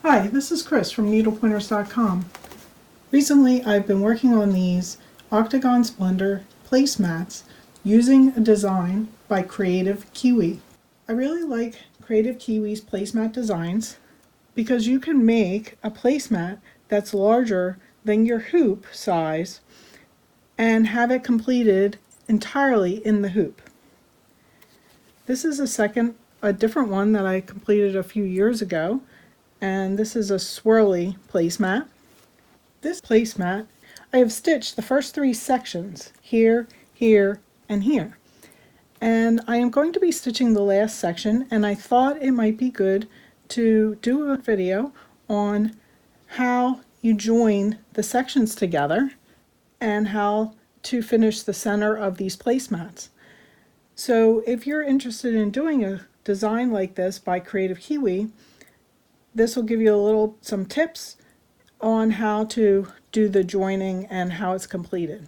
Hi, this is Chris from needlepointers.com. Recently I've been working on these Octagon Splendor Placemats using a design by Kreative Kiwi. I really like Kreative Kiwi's placemat designs because you can make a placemat that's larger than your hoop size and have it completed entirely in the hoop. This is a different one that I completed a few years ago, and this is a swirly placemat. This placemat, I have stitched the first three sections, here, here, and here. And I am going to be stitching the last section, and I thought it might be good to do a video on how you join the sections together and how to finish the center of these placemats. So if you're interested in doing a design like this by Kreative Kiwi, this will give you some tips on how to do the joining and how it's completed.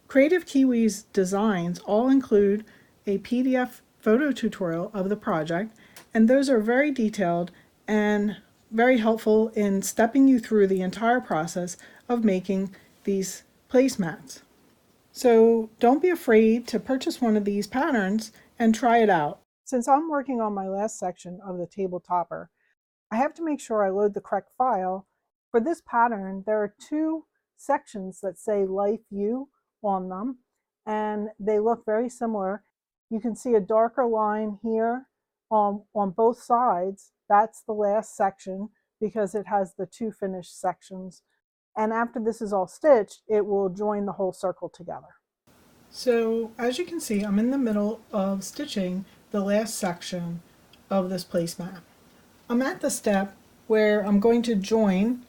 Kreative Kiwi's designs all include a PDF photo tutorial of the project, and those are very detailed and very helpful in stepping you through the entire process of making these placemats. So don't be afraid to purchase one of these patterns and try it out. Since I'm working on my last section of the table topper, I have to make sure I load the correct file. For this pattern, there are two sections that say Life U on them, and they look very similar. You can see a darker line here on both sides. That's the last section because it has the two finished sections. And after this is all stitched, it will join the whole circle together. So as you can see, I'm in the middle of stitching the last section of this placemat. I'm at the step where I'm going to join.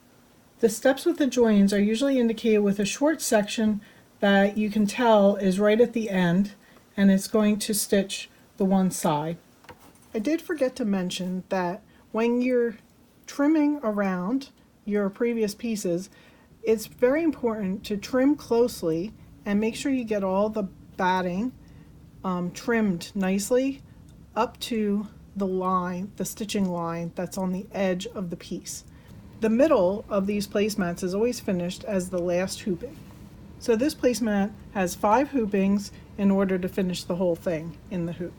The steps with the joins are usually indicated with a short section that you can tell is right at the end, and it's going to stitch the one side. I did forget to mention that when you're trimming around your previous pieces, it's very important to trim closely and make sure you get all the batting trimmed nicely up to the line, the stitching line that's on the edge of the piece. The middle of these placemats is always finished as the last hooping. So this placemat has 5 hoopings in order to finish the whole thing in the hoop.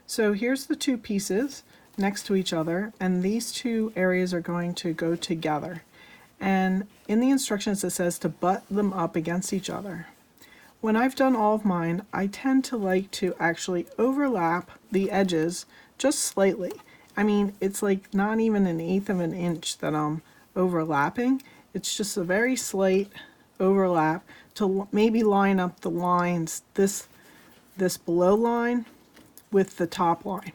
So here's the two pieces next to each other, and these two areas are going to go together. And in the instructions it says to butt them up against each other. When I've done all of mine, I tend to like to actually overlap the edges just slightly. I mean, it's like not even 1/8 of an inch that I'm overlapping. It's just a very slight overlap to maybe line up the lines, this below line with the top line.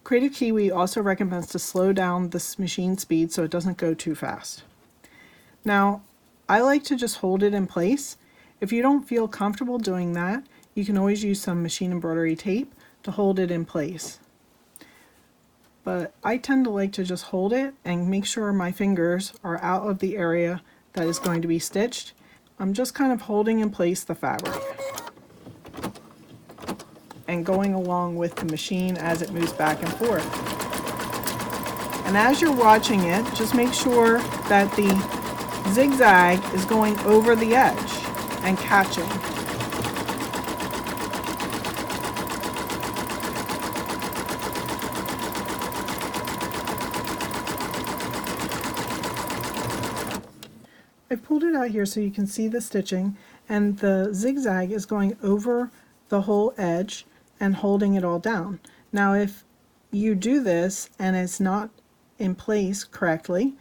Kreative Kiwi also recommends to slow down this machine speed so it doesn't go too fast. Now, I like to just hold it in place. If you don't feel comfortable doing that, you can always use some machine embroidery tape to hold it in place. But I tend to like to just hold it and make sure my fingers are out of the area that is going to be stitched. I'm just kind of holding in place the fabric and going along with the machine as it moves back and forth. And as you're watching it, just make sure that the zigzag is going over the edge and catching. I pulled it out here so you can see the stitching, and the zigzag is going over the whole edge and holding it all down. Now if you do this and it's not in place correctly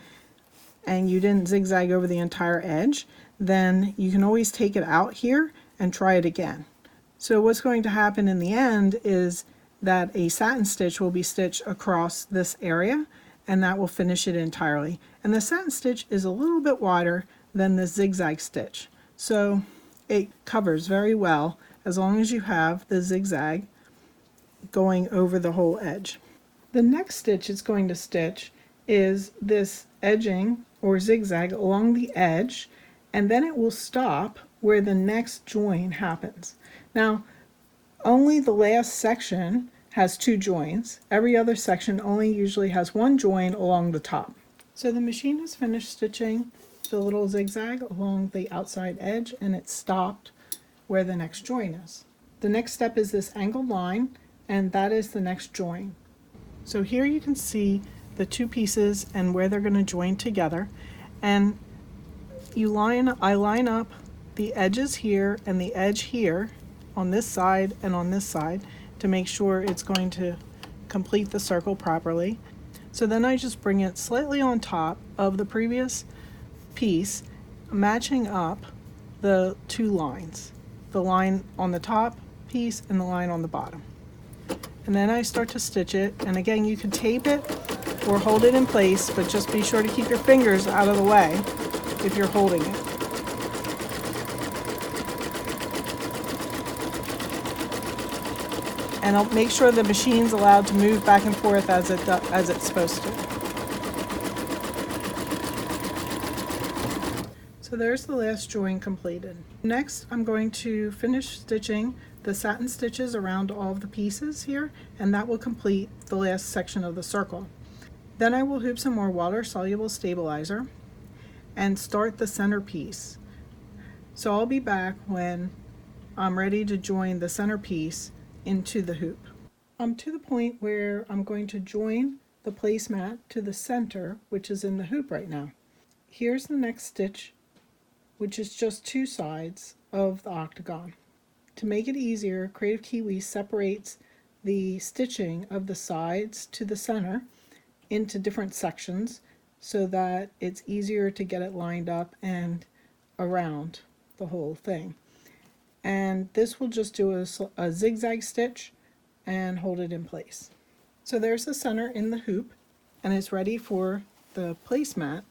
and you didn't zigzag over the entire edge, then you can always take it out here and try it again. So what's going to happen in the end is that a satin stitch will be stitched across this area, and that will finish it entirely. And the satin stitch is a little bit wider than the zigzag stitch, so it covers very well as long as you have the zigzag going over the whole edge. The next stitch it's going to stitch is this edging or zigzag along the edge, and then it will stop where the next join happens. Now, only the last section has 2 joins. Every other section only usually has 1 join along the top. So the machine has finished stitching the little zigzag along the outside edge, and it stopped where the next join is. The next step is this angled line, and that is the next join. So here you can see the two pieces and where they're going to join together, and I line up the edges here and the edge here on this side and on this side to make sure it's going to complete the circle properly. So then I just bring it slightly on top of the previous piece, matching up the two lines, the line on the top piece and the line on the bottom. And then I start to stitch it, and again, you can tape it or hold it in place, but just be sure to keep your fingers out of the way if you're holding it. And I'll make sure the machine's allowed to move back and forth as it's supposed to. So there's the last join completed. Next, I'm going to finish stitching the satin stitches around all of the pieces here, and that will complete the last section of the circle. Then I will hoop some more water-soluble stabilizer and start the center piece. So I'll be back when I'm ready to join the center piece into the hoop. I'm to the point where I'm going to join the placemat to the center, which is in the hoop right now. Here's the next stitch, which is just two sides of the octagon. To make it easier, Kreative Kiwi separates the stitching of the sides to the center into different sections so that it's easier to get it lined up and around the whole thing. And this will just do a zigzag stitch and hold it in place. So there's the center in the hoop, and it's ready for the placemat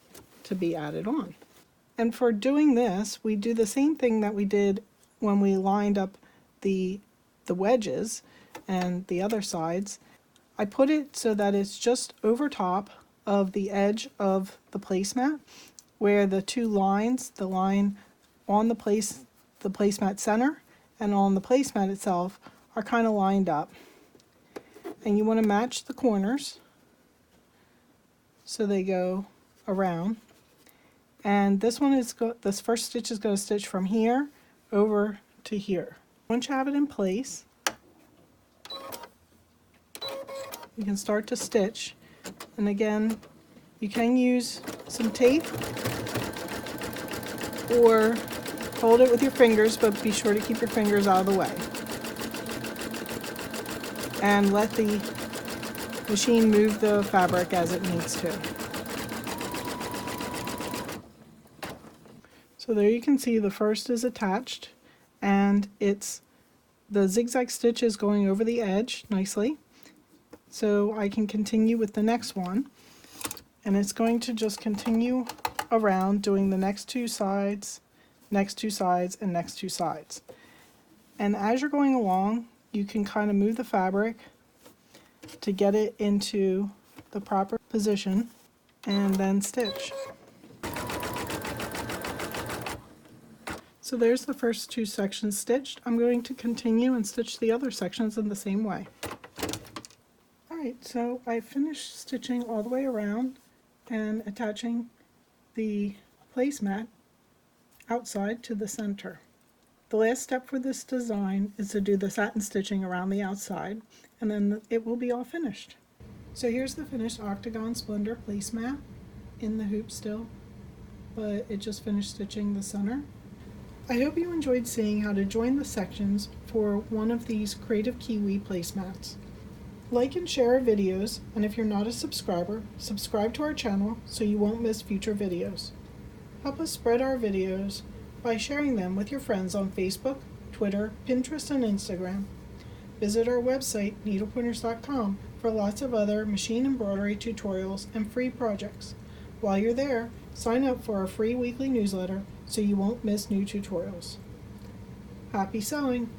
to be added on. And for doing this, we do the same thing that we did when we lined up the wedges and the other sides. I put it so that it's just over top of the edge of the placemat, where the two lines, the line on the placemat center and on the placemat itself, are kind of lined up. And you want to match the corners so they go around. And this first stitch is going to stitch from here over to here. Once you have it in place, you can start to stitch. And again, you can use some tape or hold it with your fingers, but be sure to keep your fingers out of the way. And let the machine move the fabric as it needs to. So there you can see the first is attached, and the zigzag stitch is going over the edge nicely. So I can continue with the next one, and it's going to just continue around doing the next two sides, next two sides, and next two sides. And as you're going along, you can kind of move the fabric to get it into the proper position and then stitch. So there's the first two sections stitched. I'm going to continue and stitch the other sections in the same way. Alright, so I finished stitching all the way around and attaching the placemat outside to the center. The last step for this design is to do the satin stitching around the outside, and then it will be all finished. So here's the finished Octagon Splendor Placemat in the hoop still, but it just finished stitching the center. I hope you enjoyed seeing how to join the sections for one of these Kreative Kiwi placemats. Like and share our videos, and if you're not a subscriber, subscribe to our channel so you won't miss future videos. Help us spread our videos by sharing them with your friends on Facebook, Twitter, Pinterest, and Instagram. Visit our website, needlepointers.com, for lots of other machine embroidery tutorials and free projects. While you're there, sign up for our free weekly newsletter so you won't miss new tutorials. Happy sewing!